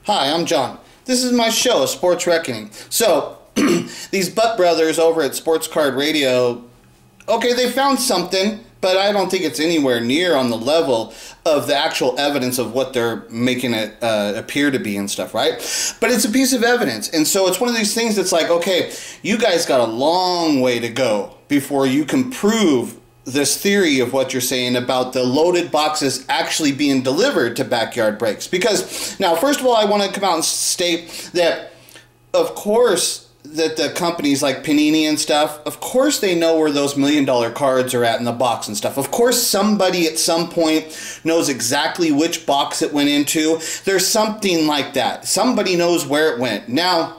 Hi, I'm John. This is my show, Sports Reckoning. So, these Butt Brothers over at Sports Card Radio, okay, they found something, but I don't think it's anywhere near on the level of the actual evidence of what they're making it appear to be and stuff, right? But it's a piece of evidence, and so it's one of these things that's like, okay, you guys got a long way to go before you can prove this theory of what you're saying about the loaded boxes actually being delivered to Backyard Breaks. Because, now, first of all, I want to come out and state that, of course, that the companies like Panini and stuff, of course they know where those $1 million cards are at in the box and stuff. Of course somebody at some point knows exactly which box it went into. There's something like that. Somebody knows where it went. Now,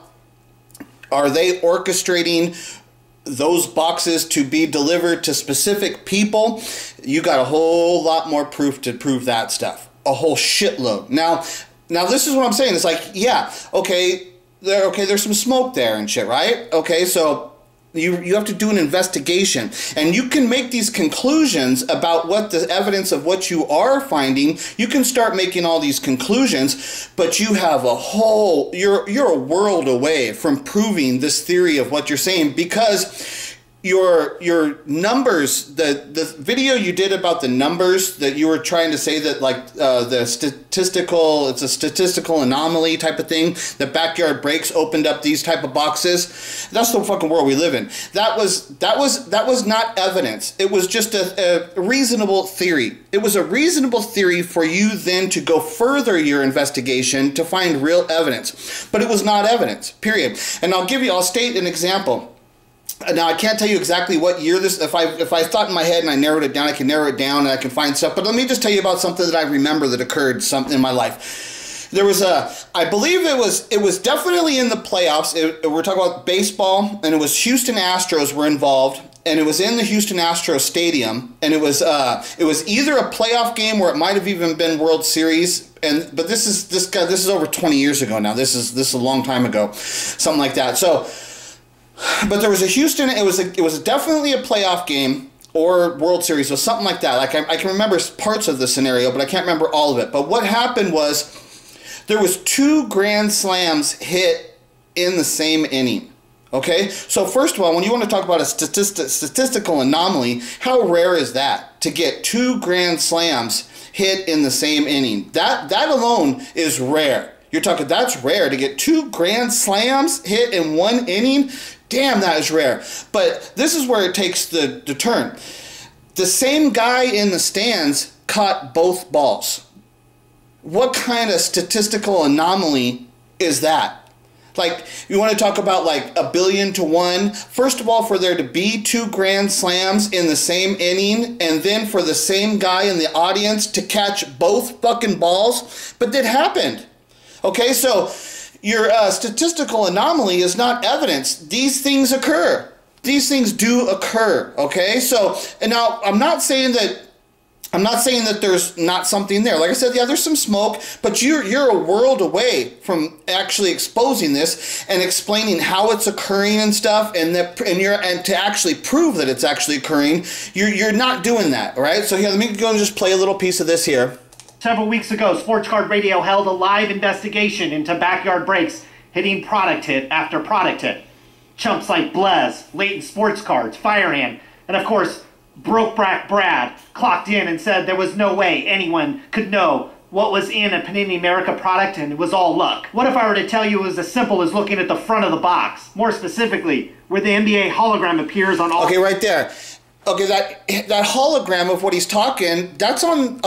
are they orchestrating those boxes to be delivered to specific people? You got a whole lot more proof to prove that stuff. A whole shitload. Now this is what I'm saying. It's like, yeah, okay, there's some smoke there and shit, right? Okay, so you have to do an investigation, and you can make these conclusions about what the evidence of what you are finding. You can start making all these conclusions, but you have you're a world away from proving this theory of what you're saying, because your numbers, the video you did about the numbers, that you were trying to say that like it's a statistical anomaly type of thing, that Backyard Breaks opened up these type of boxes. That's the fucking world we live in. That was not evidence. It was just a reasonable theory. It was a reasonable theory for you then to go further your investigation to find real evidence. But it was not evidence, period. And I'll state an example. Now, I can't tell you exactly what year this, if I thought in my head and I narrowed it down, I can narrow it down and I can find stuff. But let me just tell you about something that I remember that occurred in my life. There was I believe it was definitely in the playoffs. We're talking about baseball, and it was Houston Astros were involved, and it was in the Houston Astros stadium, and it was either a playoff game or it might have even been World Series. But this is over 20 years ago now. This is a long time ago, something like that. So. But there was a Houston, it was definitely a playoff game or World Series or something like that. Like I can remember parts of the scenario, but I can't remember all of it. But what happened was there was 2 grand slams hit in the same inning. Okay? So first of all, when you want to talk about a statistical anomaly, how rare is that to get 2 grand slams hit in the same inning? That alone is rare. You're talking, that's rare to get 2 grand slams hit in one inning. Damn, that is rare. But this is where it takes the turn. The same guy in the stands caught both balls. What kind of statistical anomaly is that? Like, you want to talk about like 1 billion to 1? First of all, for there to be 2 grand slams in the same inning, and then for the same guy in the audience to catch both fucking balls. But that happened. Okay, so your statistical anomaly is not evidence. These things occur. These things do occur. Okay, so and now I'm not saying that there's not something there. Like I said, yeah, there's some smoke, but you're a world away from actually exposing this and explaining how it's occurring and stuff, and to actually prove that it's actually occurring. You're not doing that, all right? So here, let me go and just play a little piece of this here. Several weeks ago, Sports Card Radio held a live investigation into Backyard Breaks hitting product hit after product hit. Chumps like Blez, Leighton Sports Cards, Firehand, and of course, Brokeback Brad clocked in and said there was no way anyone could know what was in a Panini America product, and it was all luck. What if I were to tell you it was as simple as looking at the front of the box? More specifically, where the NBA hologram appears on all... Okay, right there. Okay, that hologram of what he's talking, that's on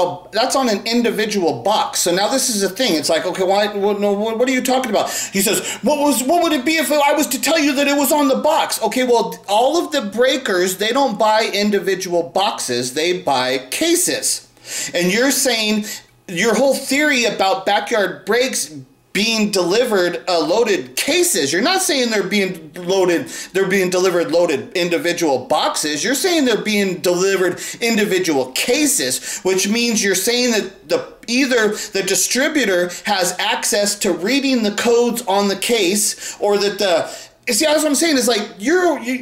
an individual box. So now this is a thing. It's like, okay, what are you talking about? He says, what would it be if I was to tell you that it was on the box? Okay, well, all of the breakers, they don't buy individual boxes, they buy cases. And you're saying your whole theory about Backyard Breaks being delivered loaded cases. You're not saying they're being delivered loaded individual boxes. You're saying they're being delivered individual cases, which means you're saying that either the distributor has access to reading the codes on the case, or that See, that's what I'm saying. Is like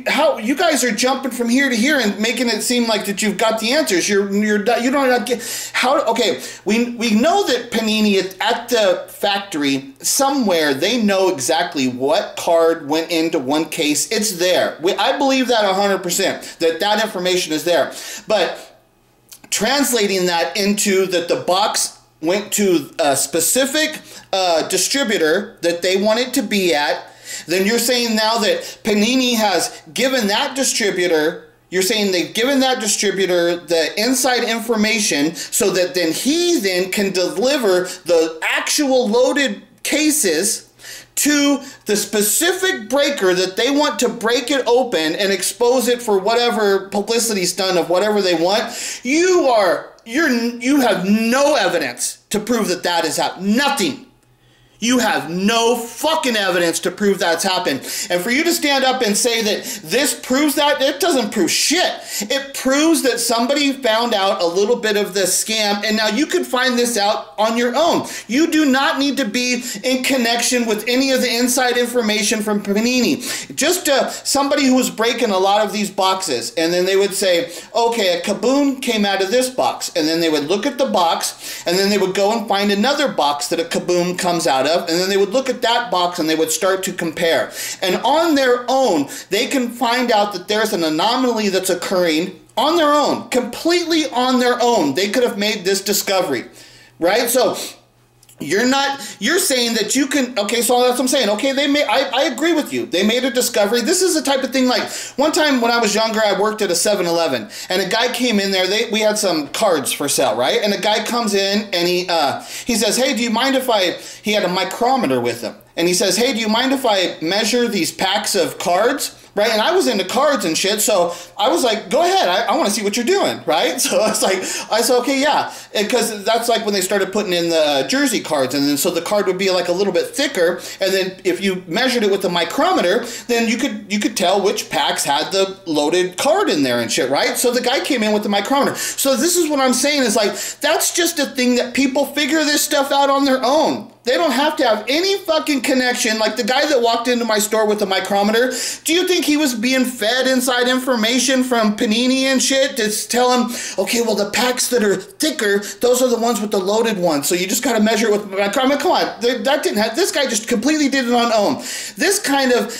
how you guys are jumping from here to here and making it seem like that you've got the answers. You don't get how. Okay, we know that Panini at the factory somewhere they know exactly what card went into one case. It's there. I believe that 100%. That information is there. But translating that into that the box went to a specific distributor that they want it to be at. Then you're saying now that Panini has given that distributor, you're saying they've given that distributor the inside information so that then he then can deliver the actual loaded cases to the specific breaker that they want to break it open and expose it for whatever publicity stunt of whatever they want. You have no evidence to prove that has happened. Nothing. You have no fucking evidence to prove that's happened. And for you to stand up and say that this proves that, it doesn't prove shit. It proves that somebody found out a little bit of this scam, and now you could find this out on your own. You do not need to be in connection with any of the inside information from Panini. Just somebody who was breaking a lot of these boxes, and then they would say, okay, a Kaboom came out of this box. And then they would look at the box, and then they would go and find another box that a Kaboom comes out of. And then they would look at that box and they would start to compare. And on their own, they can find out that there's an anomaly that's occurring on their own, completely on their own. They could have made this discovery, right? So you're saying that you can, okay, so that's what I'm saying. Okay, I agree with you. They made a discovery. This is the type of thing like, one time when I was younger, I worked at a 7-Eleven, and a guy came in there, we had some cards for sale, right? And a guy comes in, and he says, hey, do you mind if he had a micrometer with him. And he says, hey, do you mind if I measure these packs of cards? Right, and I was into cards and shit, so I was like, go ahead, I want to see what you're doing, right? So I said, okay, yeah, because that's like when they started putting in the jersey cards, and then so the card would be like a little bit thicker, and then if you measured it with the micrometer, then you could tell which packs had the loaded card in there and shit, right? So the guy came in with the micrometer. So this is what I'm saying is like, that's just a thing that people figure this stuff out on their own. They don't have to have any fucking connection. Like the guy that walked into my store with the micrometer, do you think he was being fed inside information from Panini and shit to tell him, okay, well, the packs that are thicker, those are the ones with the loaded ones. So you just got to measure it with the micrometer. Come on, that didn't have, this guy just completely did it on own. This kind of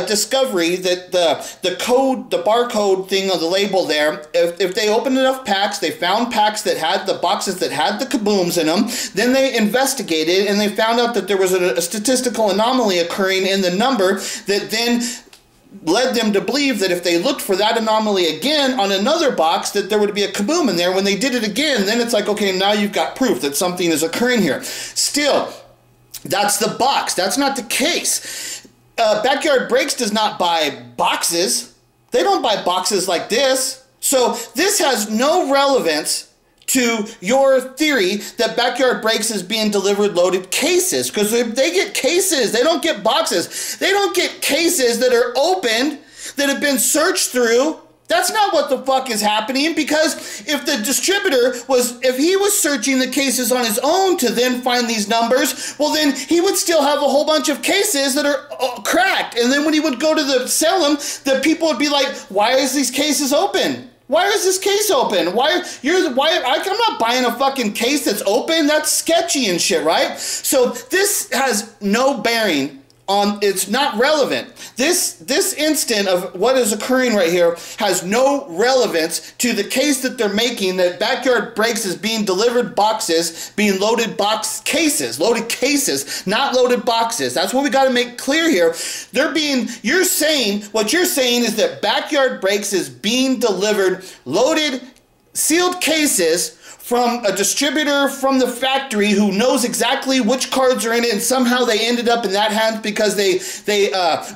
discovery that the code, the barcode thing on the label there, if they opened enough packs, they found packs that had the boxes that had the kabooms in them, then they investigated and they found out that there was a statistical anomaly occurring in the number that then led them to believe that if they looked for that anomaly again on another box, that there would be a kaboom in there. When they did it again, then it's like, okay, now you've got proof that something is occurring here. Still, that's the box. That's not the case. Backyard Breaks does not buy boxes. They don't buy boxes like this. So this has no relevance to your theory that Backyard Breaks is being delivered loaded cases. Because if they get cases, they don't get boxes. They don't get cases that are opened, that have been searched through. That's not what the fuck is happening, because if the distributor if he was searching the cases on his own to then find these numbers, well then he would still have a whole bunch of cases that are cracked. And then when he would go to sell them, the people would be like, why is these cases open? Why is this case open? I'm not buying a fucking case that's open. That's sketchy and shit, right? So this has no bearing on, it's not relevant. This instant of what is occurring right here has no relevance to the case that they're making, that Backyard Breaks is being delivered boxes, being loaded cases, not loaded boxes. That's what we got to make clear here. What you're saying is that Backyard Breaks is being delivered loaded, sealed cases from a distributor from the factory who knows exactly which cards are in it, and somehow they ended up in that hand because they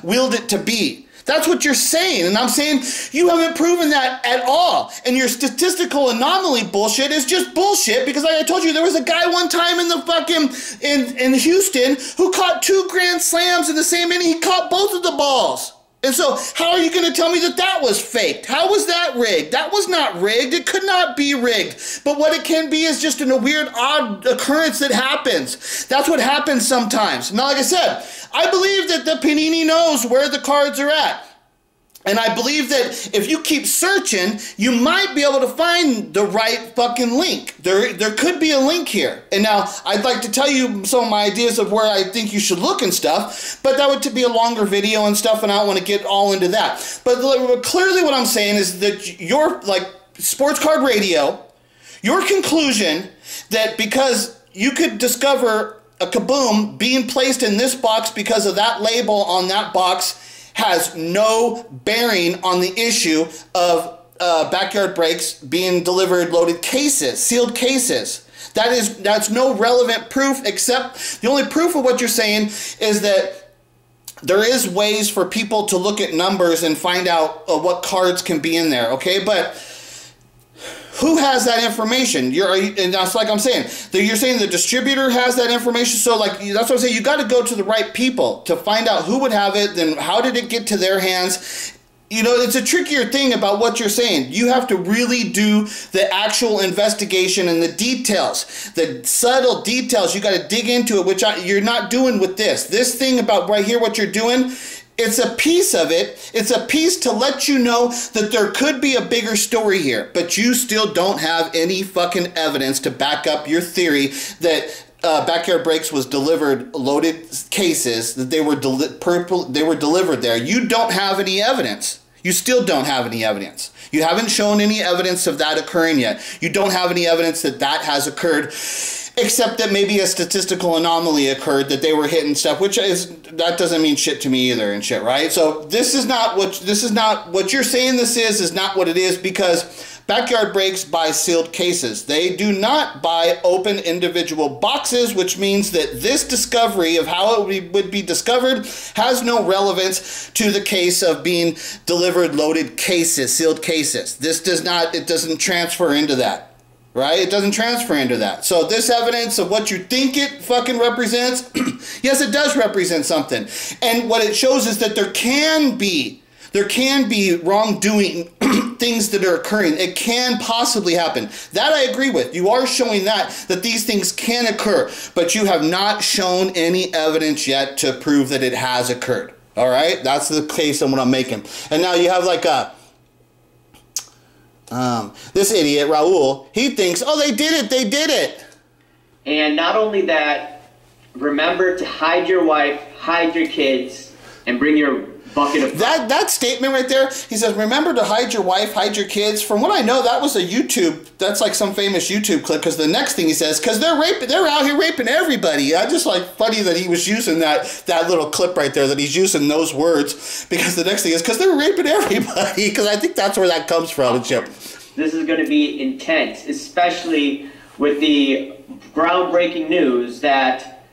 willed it to be. That's what you're saying, and I'm saying you haven't proven that at all. And your statistical anomaly bullshit is just bullshit, because like I told you, there was a guy one time in the fucking in Houston who caught 2 grand slams in the same inning. He caught both of the balls. And so how are you going to tell me that was faked? How was that rigged? That was not rigged. It could not be rigged. But what it can be is just a weird, odd occurrence that happens. That's what happens sometimes. Now, like I said, I believe that the Panini knows where the cards are at. And I believe that if you keep searching, you might be able to find the right fucking link. There could be a link here. And now, I'd like to tell you some of my ideas of where I think you should look and stuff, but that would be a longer video and stuff, and I don't want to get all into that. But clearly what I'm saying is that your, like, Sports Card Radio, your conclusion that because you could discover a Kaboom being placed in this box because of that label on that box has no bearing on the issue of Backyard Breaks being delivered loaded cases, sealed cases. That's no relevant proof, except the only proof of what you're saying is that there is ways for people to look at numbers and find out what cards can be in there, okay? But who has that information? And that's like I'm saying. You're saying the distributor has that information. So like that's what I'm saying. You got to go to the right people to find out who would have it. Then how did it get to their hands? You know, it's a trickier thing about what you're saying. You have to really do the actual investigation and the details, the subtle details. You got to dig into it, which you're not doing with this. This thing about right here, what you're doing. It's a piece of it. It's a piece to let you know that there could be a bigger story here, but you still don't have any fucking evidence to back up your theory that Backyard Breaks was delivered loaded cases, that they were delivered there. You don't have any evidence. You still don't have any evidence. You haven't shown any evidence of that occurring yet. You don't have any evidence that that has occurred, except that maybe a statistical anomaly occurred, that they were hitting stuff, that doesn't mean shit to me either and shit, right? So this is not what you're saying this is not what it is, because Backyard Breaks buy sealed cases. They do not buy open individual boxes, which means that this discovery of how it would be discovered has no relevance to the case of being delivered loaded cases, sealed cases. It doesn't transfer into that. Right? It doesn't transfer into that. So this evidence of what you think it fucking represents, yes, it does represent something. And what it shows is that there can be wrongdoing, things that are occurring. It can possibly happen. That I agree with. You are showing that these things can occur, but you have not shown any evidence yet to prove that it has occurred. All right? That's the case of what I'm making. And now you have like this idiot, Raul, he thinks, oh, they did it. And not only that, remember to hide your wife, hide your kids, and bring your bucket of... That statement right there, he says, remember to hide your wife, hide your kids. From what I know, that was that's like some famous YouTube clip, because the next thing he says, because they're out here raping everybody. I just like funny that he was using that little clip right there, that he's using those words, because the next thing is, because they're raping everybody, because I think that's where that comes from, Chip. This is going to be intense, especially with the groundbreaking news that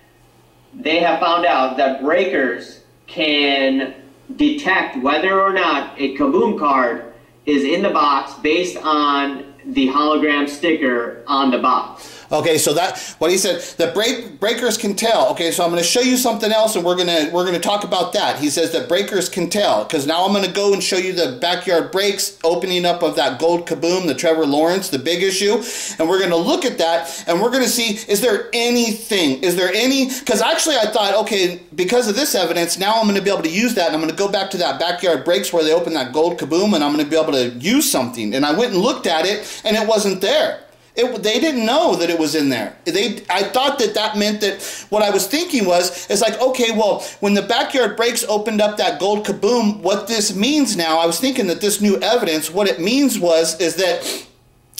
they have found out that breakers can detect whether or not a Kaboom card is in the box based on the hologram sticker on the box. Okay, so what he said, that breakers can tell. Okay, so I'm going to show you something else, and we're gonna talk about that. He says that breakers can tell, because now I'm going to go and show you the Backyard Breaks opening up of that gold Kaboom, the Trevor Lawrence, the big issue, and we're going to look at that, and we're going to see, is there any, because actually I thought, okay, because of this evidence, now I'm going to be able to use that, and I'm going to go back to that Backyard Breaks where they open that gold Kaboom, and I'm going to be able to use something, and I went and looked at it, and it wasn't there. They didn't know that it was in there. I thought that meant that what I was thinking is like, okay, well, when the Backyard Breaks opened up that gold Kaboom, what this means now, I was thinking that this new evidence, what it means is that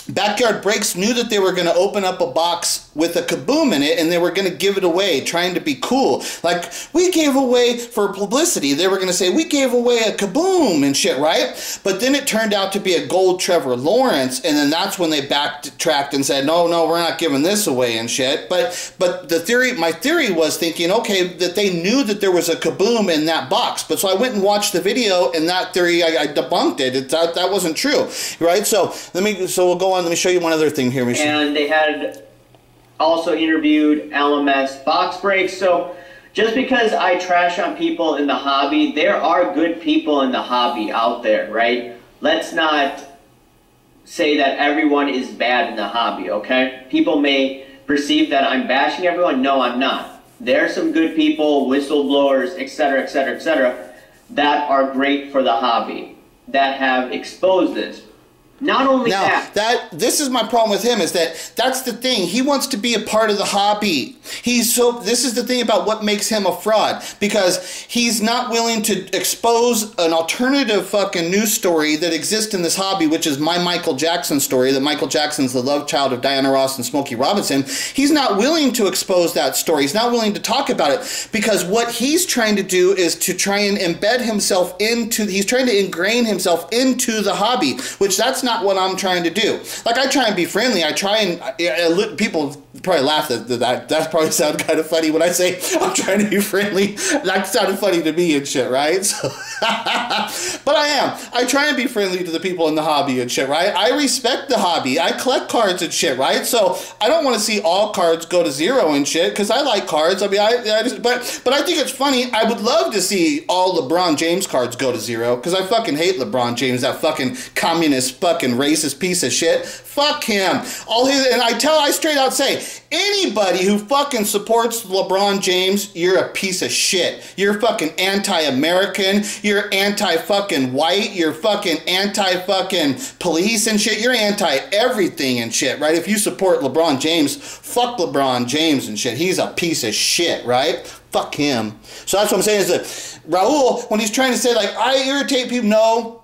Backyard Breaks knew that they were going to open up a box with a Kaboom in it, and they were going to give it away, trying to be cool. Like, we gave away for publicity. They were going to say, we gave away a Kaboom and shit, right? But then it turned out to be a gold Trevor Lawrence, and then that's when they backtracked and said, no, we're not giving this away and shit. But my theory was thinking, okay, that they knew that there was a Kaboom in that box. But so I went and watched the video, and that theory, I debunked it. That wasn't true, right? So we'll go on. Let me show you one other thing here. And they had also interviewed LMS Box Breaks. So just because I trash on people in the hobby, there are good people in the hobby out there, right? Let's not say that everyone is bad in the hobby, okay? People may perceive that I'm bashing everyone. No, I'm not. there are some good people, whistleblowers, etc., etc., etc., that are great for the hobby, that have exposed this. Not only this is my problem with him, is that's the thing. He wants to be a part of the hobby. This is the thing about what makes him a fraud, because he's not willing to expose an alternative fucking news story that exists in this hobby, which is my Michael Jackson story, that Michael Jackson's the love child of Diana Ross and Smokey Robinson. He's not willing to expose that story. He's not willing to talk about it, because what he's trying to do is to try and embed himself he's trying to ingrain himself into the hobby, which that's not what I'm trying to do. Like, I try and be friendly. I try and people probably laugh at that probably sound kind of funny when I say I'm trying to be friendly. That sounded funny to me and shit, right? So, but I am. I try and be friendly to the people in the hobby and shit, right? I respect the hobby. I collect cards and shit, right? So I don't want to see all cards go to zero and shit, because I like cards. I mean, but I think it's funny. I would love to see all LeBron James cards go to zero, because I fucking hate LeBron James, that fucking communist fucking racist piece of shit. Fuck him. And I straight out say, anybody who fucking supports LeBron James, you're a piece of shit. You're fucking anti-American. You're anti-fucking white. You're fucking anti-fucking police and shit. You're anti-everything and shit, right? If you support LeBron James, fuck LeBron James and shit. He's a piece of shit, right? Fuck him. So that's what I'm saying, is that Raul, when he's trying to say, like, I irritate people, no.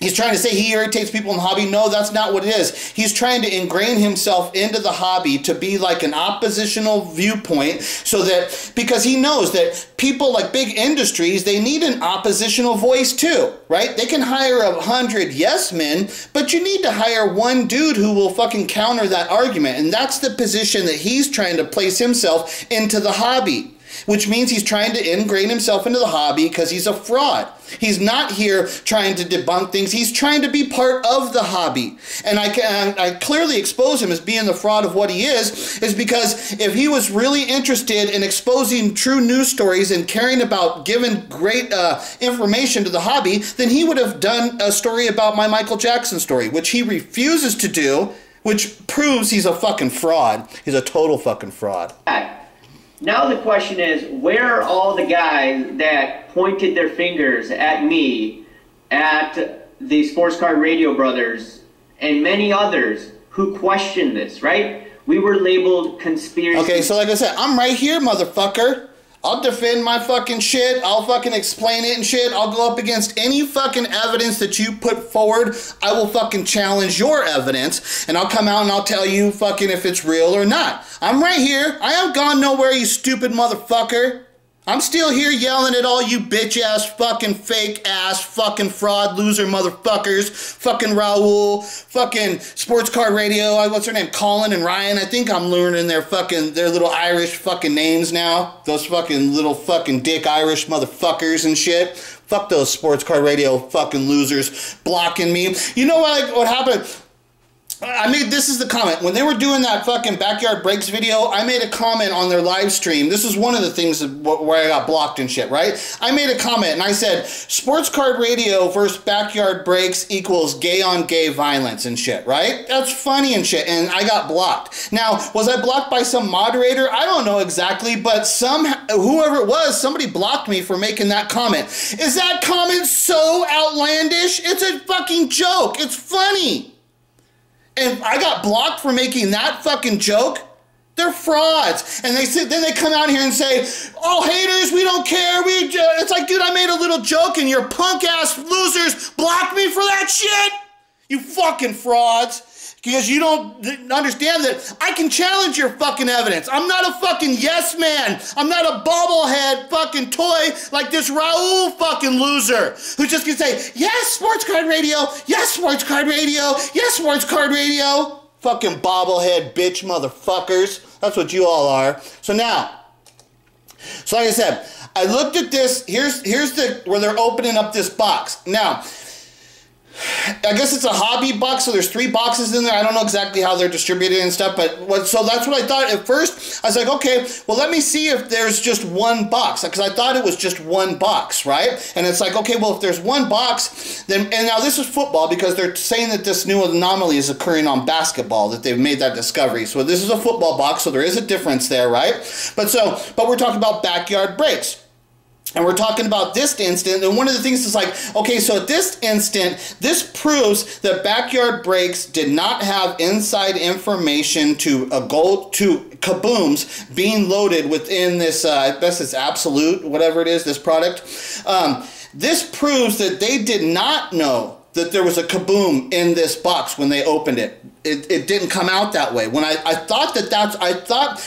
He's trying to say he irritates people in the hobby. No, that's not what it is. He's trying to ingrain himself into the hobby to be like an oppositional viewpoint, so that, because he knows that people like big industries, they need an oppositional voice too, right? They can hire 100 yes men, but you need to hire one dude who will fucking counter that argument. And that's the position that he's trying to place himself into the hobby, which means he's trying to ingrain himself into the hobby because he's a fraud. He's not here trying to debunk things. He's trying to be part of the hobby. And I clearly expose him as being the fraud of what he is because if he was really interested in exposing true news stories and caring about giving great information to the hobby, then he would have done a story about my Michael Jackson story, which he refuses to do, which proves he's a fucking fraud. He's a total fucking fraud. Now the question is, where are all the guys that pointed their fingers at me, at the Sports Card Radio brothers, and many others who questioned this, right? We were labeled conspiracy. Okay, so like I said, I'm right here, motherfucker. I'll defend my fucking shit. I'll fucking explain it and shit. I'll go up against any fucking evidence that you put forward. I will fucking challenge your evidence, and I'll come out and I'll tell you fucking if it's real or not. I'm right here. I haven't gone nowhere, you stupid motherfucker. I'm still here yelling at all you bitch-ass, fucking fake-ass, fucking fraud, loser motherfuckers. Fucking Raul, fucking Sports Card Radio, what's her name, Colin and Ryan. I think I'm learning their little Irish fucking names now. Those fucking little fucking dick Irish motherfuckers and shit. Fuck those Sports Card Radio fucking losers blocking me. You know what happened? This is the comment. When they were doing that fucking Backyard Breaks video, I made a comment on their live stream. This is one of the things where I got blocked and shit, right? I made a comment and I said, Sports Card Radio versus Backyard Breaks equals gay on gay violence and shit, right? That's funny and shit, and I got blocked. Now, was I blocked by some moderator? I don't know exactly, but whoever it was, somebody blocked me for making that comment. Is that comment so outlandish? It's a fucking joke. It's funny. And I got blocked for making that fucking joke? They're frauds. And then they come out here and say, oh, haters, we don't care. It's like, dude, I made a little joke and your punk-ass losers blocked me for that shit? You fucking frauds. Because you don't understand that I can challenge your fucking evidence. I'm not a fucking yes man. I'm not a bobblehead fucking toy like this Raul fucking loser who just can say, yes, Sports Card Radio. Yes, Sports Card Radio. Yes, Sports Card Radio. Fucking bobblehead bitch motherfuckers. That's what you all are. So now, so like I said, I looked at this. Here's where they're opening up this box. Now, I guess it's a hobby box, so there's 3 boxes in there. I don't know exactly how they're distributed and stuff, but so that's what I thought at first. I was like, okay, well, let me see if there's just one box, because I thought it was just one box, right? And it's like, okay, well, if there's one box, then, and now this is football, because they're saying that this new anomaly is occurring on basketball, that they've made that discovery. So this is a football box, so there is a difference there, right? But we're talking about backyard breaks. And we're talking about this instant, and one of the things is like, okay, so at this instant, this proves that backyard breaks did not have inside information to kabooms being loaded within this, I guess it's Absolute, whatever it is, this product. This proves that they did not know that there was a kaboom in this box when they opened it. It didn't come out that way. When I thought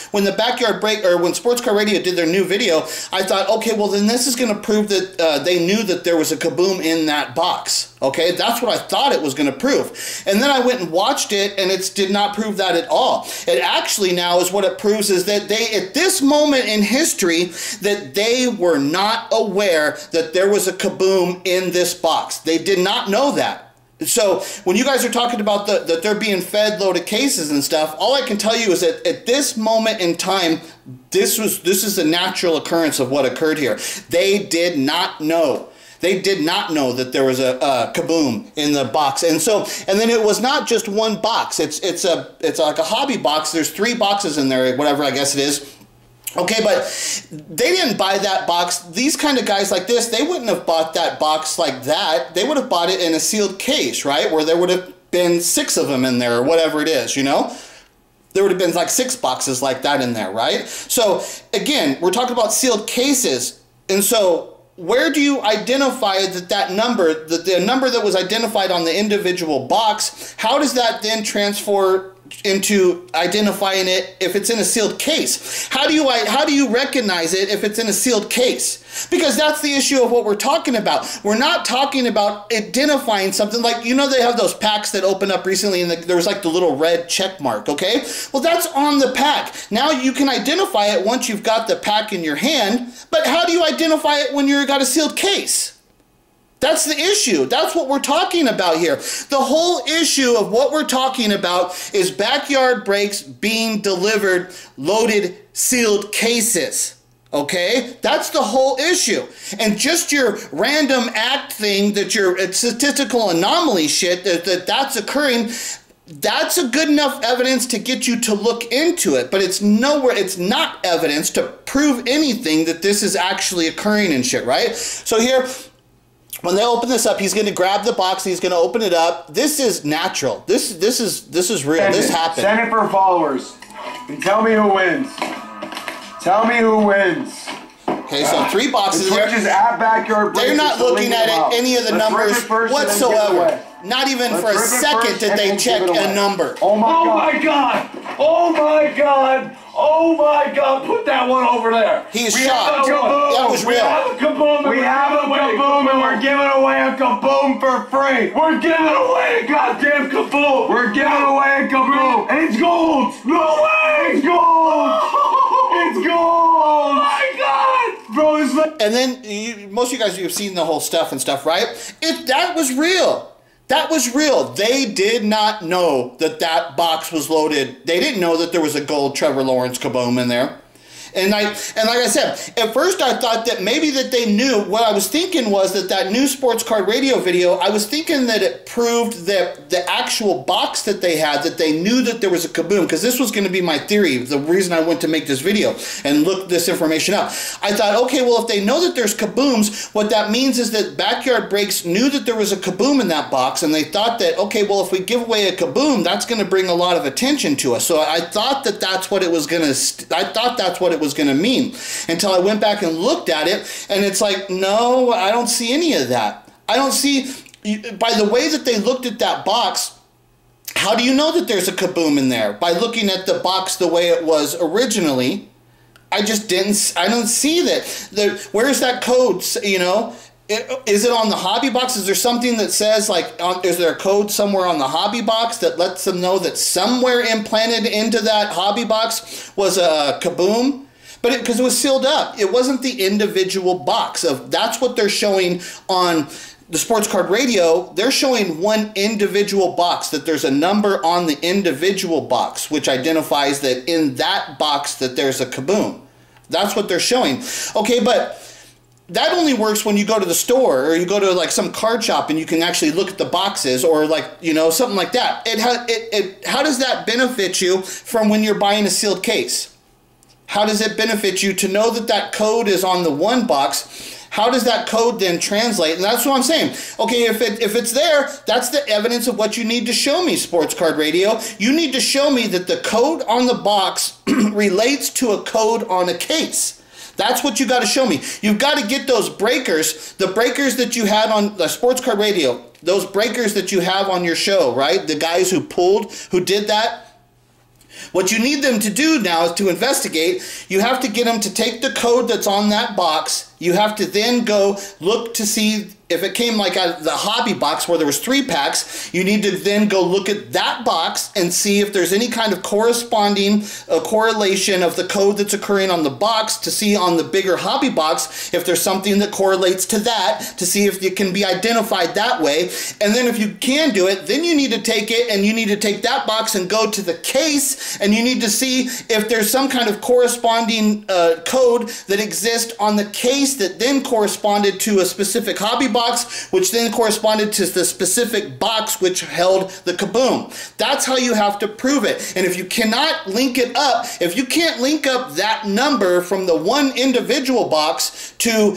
when the Backyard Break, or when Sports Car Radio did their new video, I thought, okay, well then this is going to prove that they knew that there was a kaboom in that box. Okay, that's what I thought it was going to prove. And then I went and watched it, and it did not prove that at all. It actually now is what it proves is that they, at this moment in history, that they were not aware that there was a kaboom in this box. They did not know that. So when you guys are talking about that they're being fed loaded cases and stuff, all I can tell you is that at this moment in time, this is a natural occurrence of what occurred here. They did not know. They did not know that there was a kaboom in the box, and then it was not just one box. It's like a hobby box. There's 3 boxes in there, whatever I guess it is. Okay, but they didn't buy that box. These kind of guys like this, they wouldn't have bought that box like that. They would have bought it in a sealed case, right? Where there would have been 6 of them in there, or whatever it is, you know? There would have been like 6 boxes like that in there, right? So again, we're talking about sealed cases, and so where do you identify that number, the number that was identified on the individual box, how does that then transfer into identifying it if it's in a sealed case? How do you recognize it if it's in a sealed case? Because that's the issue of what we're talking about. We're not talking about identifying something like, you know, they have those packs that opened up recently and there was like the little red check mark, okay? Well, that's on the pack. Now you can identify it once you've got the pack in your hand, but how do you identify it when you've got a sealed case? That's the issue. That's what we're talking about here. The whole issue of what we're talking about is backyard breaks being delivered loaded sealed cases. Okay? That's the whole issue. And just your random act thing that your statistical anomaly shit that's occurring, that's a good enough evidence to get you to look into it, but it's not evidence to prove anything that this is actually occurring and shit, right? So here, when they open this up, he's going to grab the box. He's going to open it up. This is natural. This is real. This happened. Send it for followers. And tell me who wins. Tell me who wins. Okay, so 3 boxes there. Twitch is at Backyard Breaks. They're not looking at any of the numbers whatsoever. Not even for a second did they check a number. Oh my God! Oh my God! Oh my God! Put that one over there. He's shocked. That was real. We have a kaboom. We have a kaboom, and we're giving away a kaboom for free. We're giving away a goddamn kaboom. We're giving away a kaboom, and it's gold. No way! It's gold. It's gold. Oh my God, bro! It's like. And then most of you guys, you've seen the whole stuff and stuff, right? That was real. That was real. They did not know that box was loaded. They didn't know that there was a gold Trevor Lawrence kaboom in there. And like I said, at first I thought that maybe that they knew. What I was thinking was that new Sports Card Radio video, I was thinking that it proved that the actual box that they had, that they knew that there was a kaboom, because this was going to be my theory, the reason I went to make this video and look this information up. I thought, okay, well, if they know that there's kabooms, what that means is that Backyard Breaks knew that there was a kaboom in that box, and they thought that, okay, well, if we give away a kaboom, that's going to bring a lot of attention to us. So I thought that that's what it was going to mean, until I went back and looked at it, and it's like, no, I don't see any of that. I don't see, by the way that they looked at that box, how do you know that there's a kaboom in there? By looking at the box the way it was originally. I don't see that. Where's that code, you know? Is it on the hobby box? Is there something that says, like, is there a code somewhere on the hobby box that lets them know that somewhere implanted into that hobby box was a kaboom? But because it was sealed up, it wasn't the individual box. That's what they're showing on the Sports Card Radio, they're showing one individual box, that there's a number on the individual box, which identifies that in that box that there's a Kaboom. That's what they're showing. Okay, but that only works when you go to the store or you go to like some card shop and you can actually look at the boxes, or like, you know, something like that. How does that benefit you from when you're buying a sealed case? How does it benefit you to know that that code is on the one box? How does that code then translate? And that's what I'm saying. Okay, if it's there, that's the evidence of what you need to show me, Sports Card Radio. You need to show me that the code on the box relates to a code on a case. That's what you got to show me. You've got to get those breakers, the breakers that you had on the Sports Card Radio, those breakers that you have on your show, right? The guys who did that. What you need them to do now is to investigate. You have to get them to take the code that's on that box. You have to then go look to see if it came like out of the hobby box where there was 3 packs. You need to then go look at that box and see if there's any kind of corresponding correlation of the code that's occurring on the box, to see on the bigger hobby box if there's something that correlates to that, to see if it can be identified that way. And then if you can do it, then you need to take it and you need to take that box and go to the case, and you need to see if there's some kind of corresponding code that exists on the case that then corresponded to a specific hobby box, which then corresponded to the specific box which held the Kaboom. That's how you have to prove it. And if you cannot link it up, if you can't link up that number from the one individual box to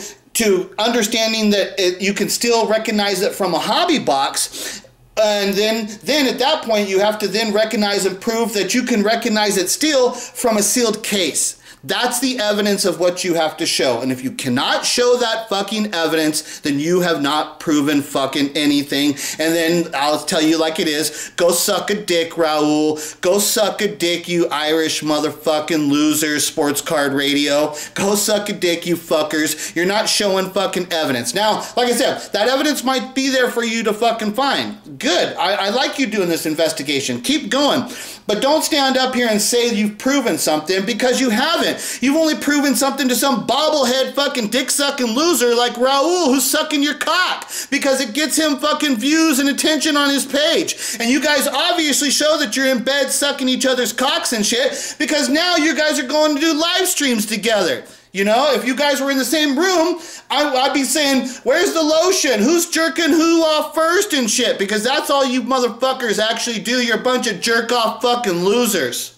understanding that you can still recognize it from a hobby box, and then at that point you have to then recognize and prove that you can recognize it still from a sealed case. That's the evidence of what you have to show. And if you cannot show that fucking evidence, then you have not proven fucking anything. And then I'll tell you like it is. Go suck a dick, Raul. Go suck a dick, you Irish motherfucking losers, Sports Card Radio. Go suck a dick, you fuckers. You're not showing fucking evidence. Now, like I said, that evidence might be there for you to fucking find. Good. I like you doing this investigation. Keep going. But don't stand up here and say you've proven something, because you haven't. You've only proven something to some bobblehead fucking dick-sucking loser like Raul, who's sucking your cock because it gets him fucking views and attention on his page. And you guys obviously show that you're in bed sucking each other's cocks and shit, because now you guys are going to do live streams together. You know, if you guys were in the same room, I'd be saying, where's the lotion? Who's jerking who off first and shit? Because that's all you motherfuckers actually do. You're a bunch of jerk-off fucking losers.